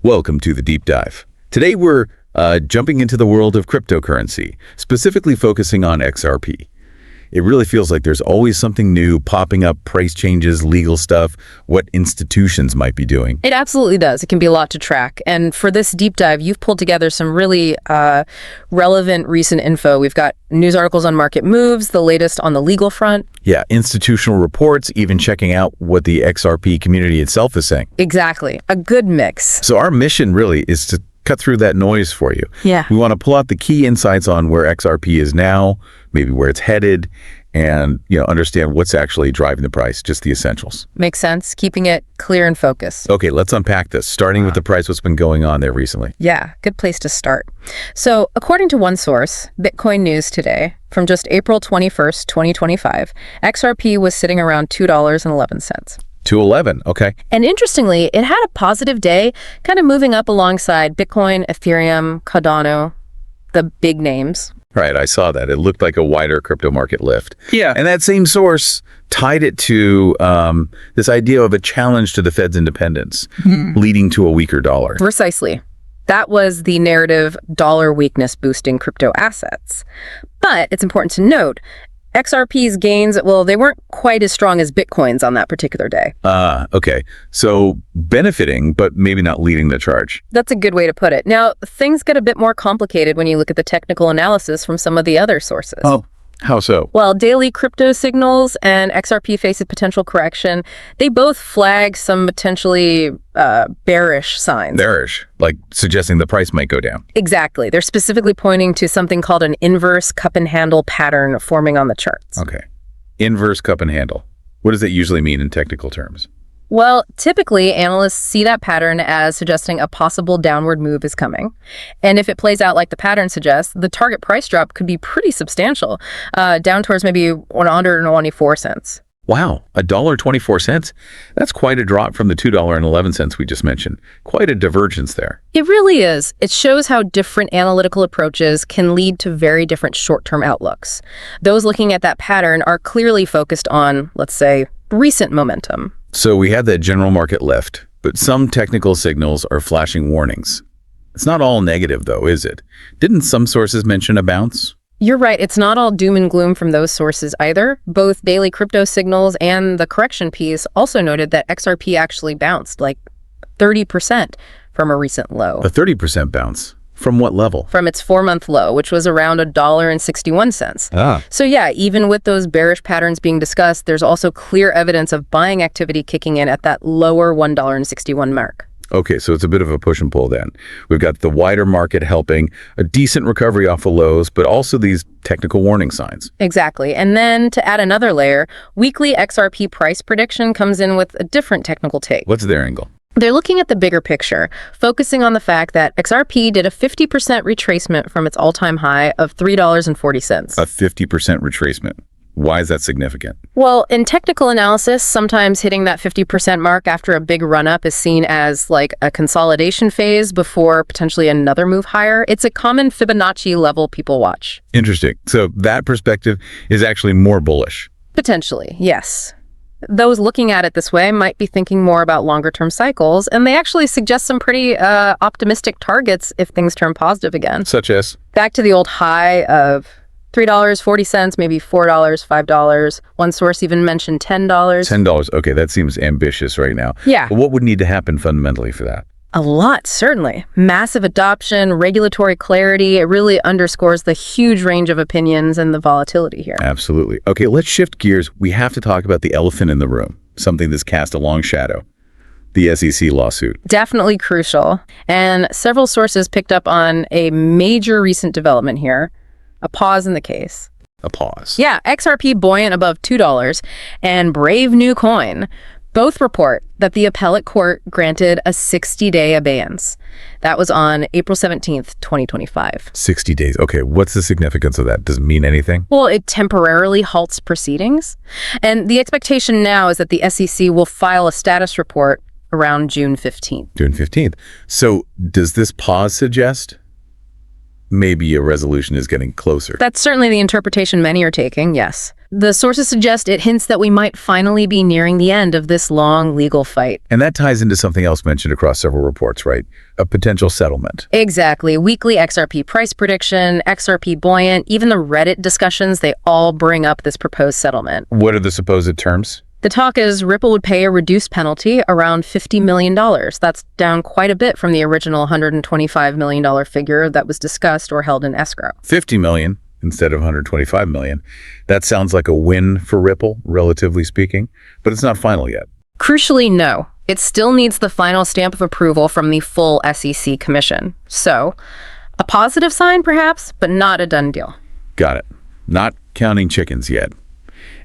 Welcome to the Deep Dive. Today we're jumping into the world of cryptocurrency, specifically focusing on XRP. It really feels like there's always something new popping up, price changes, legal stuff, what institutions might be doing. It absolutely does. It can be a lot to track. And for this deep dive, you've pulled together some really relevant recent info. We've got news articles on market moves, the latest on the legal front. Yeah, institutional reports, even checking out what the XRP community itself is saying. Exactly. A good mix. So our mission really is to cut through that noise for you. Yeah. We want to pull out the key insights on where XRP is now, maybe where it's headed, and understand what's actually driving the price, just the essentials. Makes sense. Keeping it clear and focused. Okay, let's unpack this, starting with the price, what's been going on there recently. Yeah, good place to start. So according to one source, Bitcoin News today, from just April 21st, 2025, XRP was sitting around $2.11. 211, okay. And interestingly, it had a positive day, kind of moving up alongside Bitcoin, Ethereum, Cardano, the big names. Right, I saw that. It looked like a wider crypto market lift. Yeah. And that same source tied it to this idea of a challenge to the Fed's independence, leading to a weaker dollar. Precisely. That was the narrative, dollar weakness boosting crypto assets. But it's important to note, XRP's gains, well, they weren't quite as strong as Bitcoin's on that particular day. Okay. So benefiting, but maybe not leading the charge. That's a good way to put it. Now, things get a bit more complicated when you look at the technical analysis from some of the other sources. Oh, how so? Well, daily crypto signals and XRP face a potential correction. They both flag some potentially bearish signs. Bearish, like suggesting the price might go down. Exactly. They're specifically pointing to something called an inverse cup and handle pattern forming on the charts. Okay. Inverse cup and handle. What does that usually mean in technical terms? Well, typically, analysts see that pattern as suggesting a possible downward move is coming. And if it plays out like the pattern suggests, the target price drop could be pretty substantial, down towards maybe 124 cents. Wow, $1.24? That's quite a drop from the $2.11 we just mentioned. Quite a divergence there. It really is. It shows how different analytical approaches can lead to very different short-term outlooks. Those looking at that pattern are clearly focused on, let's say, recent momentum. So we had that general market lift, but some technical signals are flashing warnings. It's not all negative, though, is it? Didn't some sources mention a bounce? You're right. It's not all doom and gloom from those sources either. Both daily crypto signals and the correction piece also noted that XRP actually bounced like 30% from a recent low. A 30% bounce? From what level? From its 4-month low, which was around $1.61. So yeah, even with those bearish patterns being discussed, there's also clear evidence of buying activity kicking in at that lower $1.61 mark. Okay, so it's a bit of a push and pull then. We've got the wider market helping, a decent recovery off the lows, but also these technical warning signs. Exactly. And then to add another layer, weekly XRP price prediction comes in with a different technical take. What's their angle? They're looking at the bigger picture, focusing on the fact that XRP did a 50% retracement from its all-time high of $3.40. A 50% retracement. Why is that significant? Well, in technical analysis, sometimes hitting that 50% mark after a big run-up is seen as like a consolidation phase before potentially another move higher. It's a common Fibonacci level people watch. Interesting. So that perspective is actually more bullish. Potentially, yes. Those looking at it this way might be thinking more about longer-term cycles, and they actually suggest some pretty optimistic targets if things turn positive again. Such as? Back to the old high of $3.40, maybe $4, $5. One source even mentioned $10. $10. Okay, that seems ambitious right now. Yeah. But what would need to happen fundamentally for that? A lot, certainly. Massive adoption, regulatory clarity. It really underscores the huge range of opinions and the volatility here. Absolutely. Okay, let's shift gears. We have to talk about the elephant in the room, something that's cast a long shadow. The SEC lawsuit. Definitely crucial. And several sources picked up on a major recent development here, a pause in the case. A pause. Yeah, XRP buoyant above $2 and Brave New Coin both report that the appellate court granted a 60-day abeyance. That was on April 17th, 2025. 60 days. Okay, what's the significance of that? Does it mean anything? Well, it temporarily halts proceedings. And the expectation now is that the SEC will file a status report around June 15th. June 15th. So does this pause suggest maybe a resolution is getting closer. That's certainly the interpretation many are taking, yes. The sources suggest it hints that we might finally be nearing the end of this long legal fight. And that ties into something else mentioned across several reports, right? A potential settlement. Exactly. Weekly XRP price prediction, XRP buoyant, even the Reddit discussions, they all bring up this proposed settlement. What are the supposed terms? The talk is Ripple would pay a reduced penalty around $50 million. That's down quite a bit from the original $125 million figure that was discussed or held in escrow. $50 million instead of $125 million. That sounds like a win for Ripple, relatively speaking, but it's not final yet. Crucially, no. It still needs the final stamp of approval from the full SEC commission. So, a positive sign perhaps, but not a done deal. Got it. Not counting chickens yet.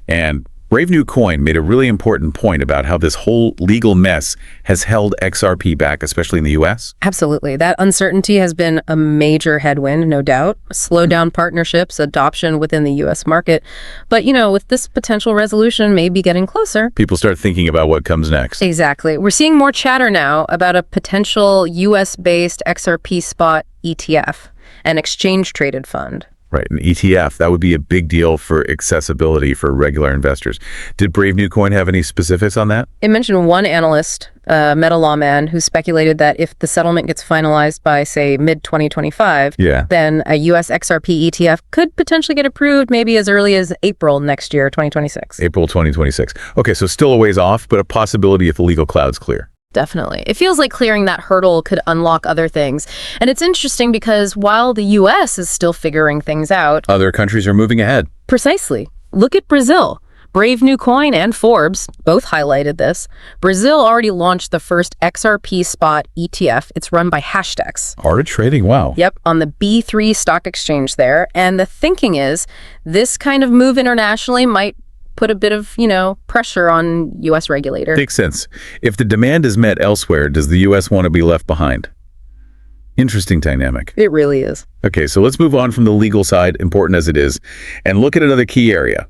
And Brave New Coin made a really important point about how this whole legal mess has held XRP back, especially in the US. Absolutely. That uncertainty has been a major headwind, no doubt. Slow down partnerships, adoption within the US market. But, with this potential resolution maybe getting closer. People start thinking about what comes next. Exactly. We're seeing more chatter now about a potential US-based XRP spot ETF, an exchange-traded fund. Right, an ETF, that would be a big deal for accessibility for regular investors. Did Brave New Coin have any specifics on that? It mentioned one analyst, Meta Lawman, who speculated that if the settlement gets finalized by, say, mid-2025, then a US XRP ETF could potentially get approved maybe as early as April next year, 2026. April 2026. Okay, so still a ways off, but a possibility if the legal cloud's clear. Definitely. It feels like clearing that hurdle could unlock other things. And it's interesting because while the US is still figuring things out, other countries are moving ahead. Precisely. Look at Brazil. Brave New Coin and Forbes both highlighted this. Brazil already launched the first XRP spot ETF. It's run by Hashdex. Already trading, wow. Yep, on the B3 stock exchange there. And the thinking is this kind of move internationally might put a bit of, pressure on U.S. regulators. Makes sense. If the demand is met elsewhere, does the U.S. want to be left behind? Interesting dynamic. It really is. Okay, so let's move on from the legal side, important as it is, and look at another key area.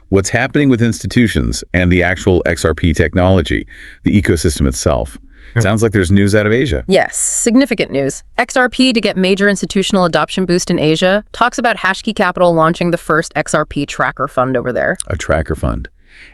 What's happening with institutions and the actual XRP technology, the ecosystem itself. Sounds like there's news out of Asia. Yes, significant news. XRP to get major institutional adoption boost in Asia talks about Hashkey Capital launching the first XRP tracker fund over there. A tracker fund.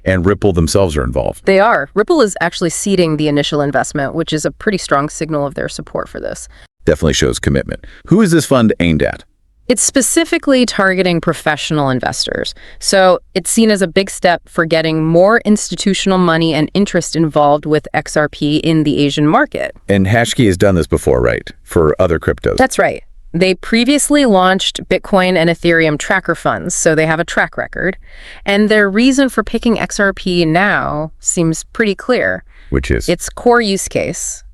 And Ripple themselves are involved. They are. Ripple is actually seeding the initial investment, which is a pretty strong signal of their support for this. Definitely shows commitment. Who is this fund aimed at? It's specifically targeting professional investors. So it's seen as a big step for getting more institutional money and interest involved with XRP in the Asian market. And Hashkey has done this before, right? For other cryptos. That's right. They previously launched Bitcoin and Ethereum tracker funds, so they have a track record. And their reason for picking XRP now seems pretty clear. Which is? Its core use case,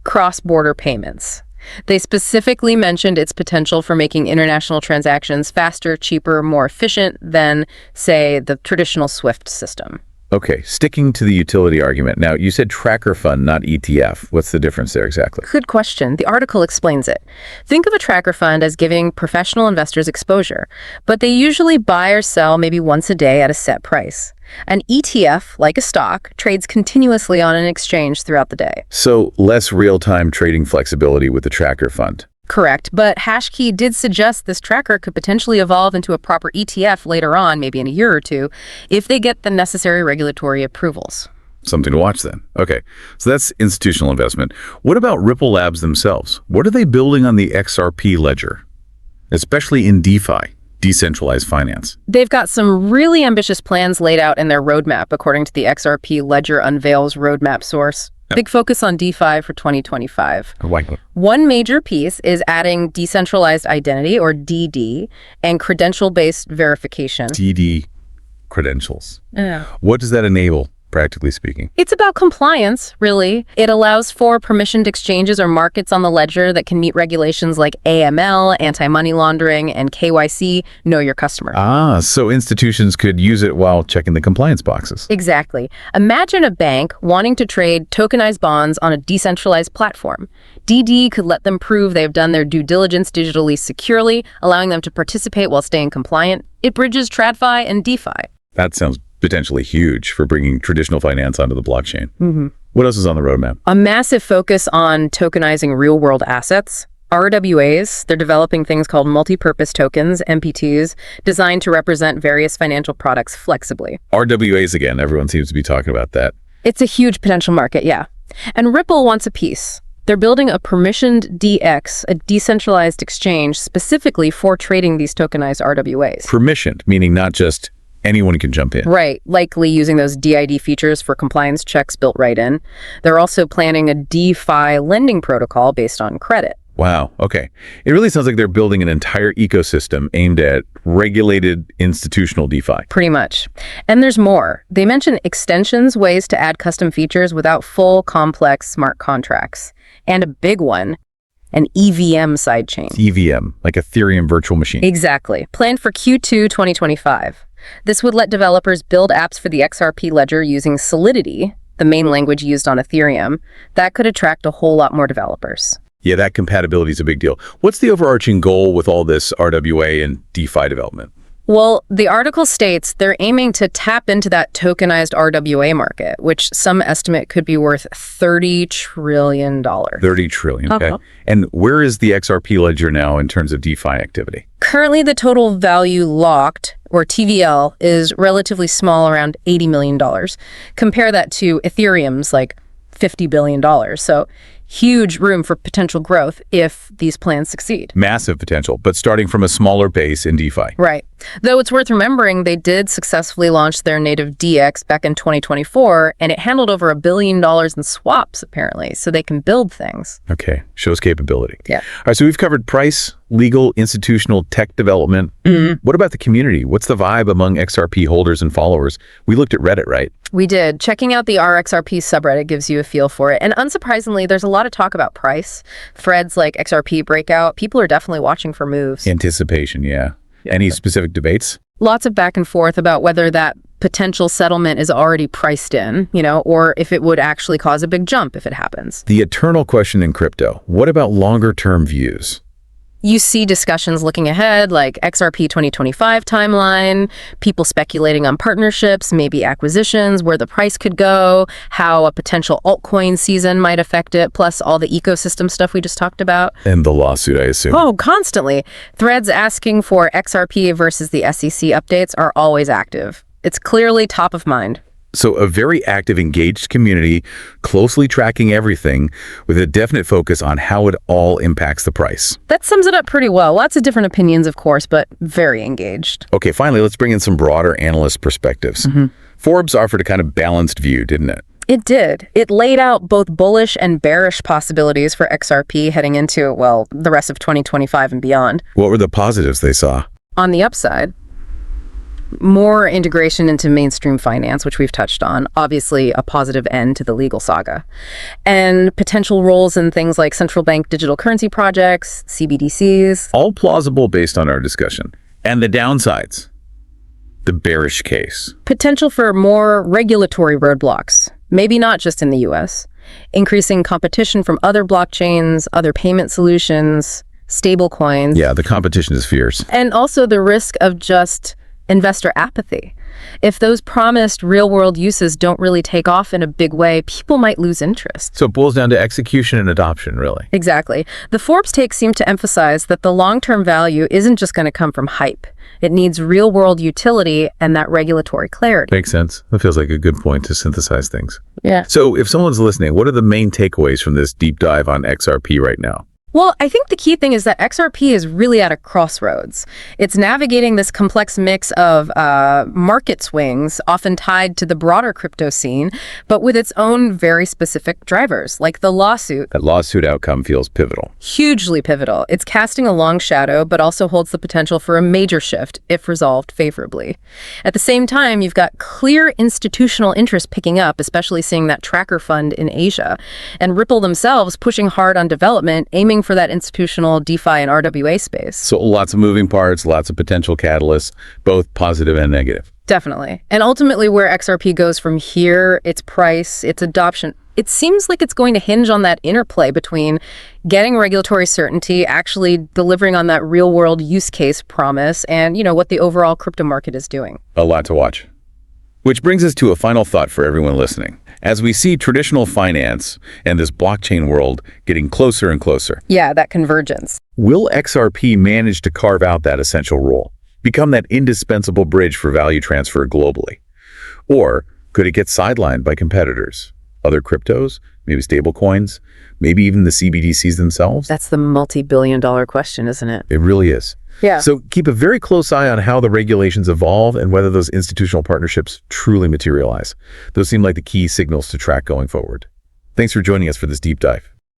cross-border payments. They specifically mentioned its potential for making international transactions faster, cheaper, more efficient than, say, the traditional SWIFT system. Okay, sticking to the utility argument. Now, you said tracker fund, not ETF. What's the difference there exactly? Good question. The article explains it. Think of a tracker fund as giving professional investors exposure, but they usually buy or sell maybe once a day at a set price. An ETF, like a stock, trades continuously on an exchange throughout the day. So less real-time trading flexibility with the tracker fund. Correct, but Hashkey did suggest this tracker could potentially evolve into a proper ETF later on, maybe in a year or two, if they get the necessary regulatory approvals. Something to watch then. Okay, so that's institutional investment. What about Ripple Labs themselves? What are they building on the XRP ledger, especially in DeFi? Decentralized finance. They've got some really ambitious plans laid out in their roadmap, according to the XRP Ledger Unveils roadmap source. Big focus on DeFi for 2025. One major piece is adding decentralized identity, or DD, and credential-based verification. DD credentials. Yeah. What does that enable, practically speaking? It's about compliance, really. It allows for permissioned exchanges or markets on the ledger that can meet regulations like AML, anti-money laundering, and KYC, know your customer. Ah, so institutions could use it while checking the compliance boxes. Exactly. Imagine a bank wanting to trade tokenized bonds on a decentralized platform. DD could let them prove they've done their due diligence digitally securely, allowing them to participate while staying compliant. It bridges TradFi and DeFi. That sounds potentially huge for bringing traditional finance onto the blockchain. What else is on the roadmap? A massive focus on tokenizing real-world assets. RWAs, they're developing things called multi-purpose tokens, MPTs, designed to represent various financial products flexibly. RWAs again, everyone seems to be talking about that. It's a huge potential market, yeah. And Ripple wants a piece. They're building a permissioned DX, a decentralized exchange, specifically for trading these tokenized RWAs. Permissioned, meaning not just anyone can jump in. Right, likely using those DID features for compliance checks built right in. They're also planning a DeFi lending protocol based on credit. Wow, okay. It really sounds like they're building an entire ecosystem aimed at regulated institutional DeFi. Pretty much. And there's more. They mention extensions, ways to add custom features without full, complex smart contracts. And a big one, an EVM sidechain. EVM, like Ethereum virtual machine. Exactly. Planned for Q2 2025. This would let developers build apps for the XRP ledger using Solidity, the main language used on Ethereum. That could attract a whole lot more developers. Yeah, that compatibility is a big deal. What's the overarching goal with all this RWA and DeFi development? Well, the article states they're aiming to tap into that tokenized RWA market, which some estimate could be worth $30 trillion. 30 trillion, okay. And where is the XRP ledger now in terms of DeFi activity? Currently, the total value locked, or TVL, is relatively small, around $80 million. Compare that to Ethereum's like $50 billion. So huge room for potential growth if these plans succeed. Massive potential, but starting from a smaller base in DeFi. Right. Though it's worth remembering they did successfully launch their native DX back in 2024, and it handled over $1 billion in swaps, apparently, so they can build things. Okay, shows capability. Yeah. All right, so we've covered price, legal, institutional, tech development. What about the community? What's the vibe among XRP holders and followers? We looked at Reddit, right? We did. Checking out the RXRP subreddit gives you a feel for it. And unsurprisingly, there's a lot of talk about price. Threads like XRP breakout, people are definitely watching for moves. Anticipation, yeah. Any specific debates? Lots of back and forth about whether that potential settlement is already priced in, or if it would actually cause a big jump if it happens. The eternal question in crypto, what about longer-term views? You see discussions looking ahead, like XRP 2025 timeline, people speculating on partnerships, maybe acquisitions, where the price could go, how a potential altcoin season might affect it, plus all the ecosystem stuff we just talked about. And the lawsuit, I assume. Oh, constantly. Threads asking for XRP versus the SEC updates are always active. It's clearly top of mind. So a very active, engaged community, closely tracking everything with a definite focus on how it all impacts the price. That sums it up pretty well. Lots of different opinions, of course, but very engaged. Okay, finally, let's bring in some broader analyst perspectives. Forbes offered a kind of balanced view, didn't it? It did. It laid out both bullish and bearish possibilities for XRP heading into, well, the rest of 2025 and beyond. What were the positives they saw? On the upside, more integration into mainstream finance, which we've touched on, obviously a positive end to the legal saga, and potential roles in things like central bank digital currency projects, CBDCs. All plausible based on our discussion. And the downsides? The bearish case. Potential for more regulatory roadblocks, maybe not just in the US, increasing competition from other blockchains, other payment solutions, stable coins. Yeah, the competition is fierce. And also the risk of just investor apathy. If those promised real-world uses don't really take off in a big way, people might lose interest. So it boils down to execution and adoption, really. Exactly. The Forbes take seem to emphasize that the long-term value isn't just going to come from hype. It needs real-world utility and that regulatory clarity. Makes sense. That feels like a good point to synthesize things. Yeah. So if someone's listening, what are the main takeaways from this deep dive on XRP right now? Well, I think the key thing is that XRP is really at a crossroads. It's navigating this complex mix of market swings, often tied to the broader crypto scene, but with its own very specific drivers, like the lawsuit. That lawsuit outcome feels pivotal. Hugely pivotal. It's casting a long shadow, but also holds the potential for a major shift if resolved favorably. At the same time, you've got clear institutional interest picking up, especially seeing that tracker fund in Asia, and Ripple themselves pushing hard on development, aiming for that institutional DeFi and RWA space. So lots of moving parts, lots of potential catalysts, both positive and negative. Definitely. And ultimately where XRP goes from here, its price, its adoption, it seems like it's going to hinge on that interplay between getting regulatory certainty, actually delivering on that real-world use case promise, and, what the overall crypto market is doing. A lot to watch. Which brings us to a final thought for everyone listening. as we see traditional finance and this blockchain world getting closer and closer. Yeah, that convergence. Will XRP manage to carve out that essential role, become that indispensable bridge for value transfer globally? Or could it get sidelined by competitors? Other cryptos, maybe stablecoins, maybe even the CBDCs themselves? That's the multi-billion-dollar question, isn't it? It really is. Yeah. So keep a very close eye on how the regulations evolve and whether those institutional partnerships truly materialize. Those seem like the key signals to track going forward. Thanks for joining us for this deep dive.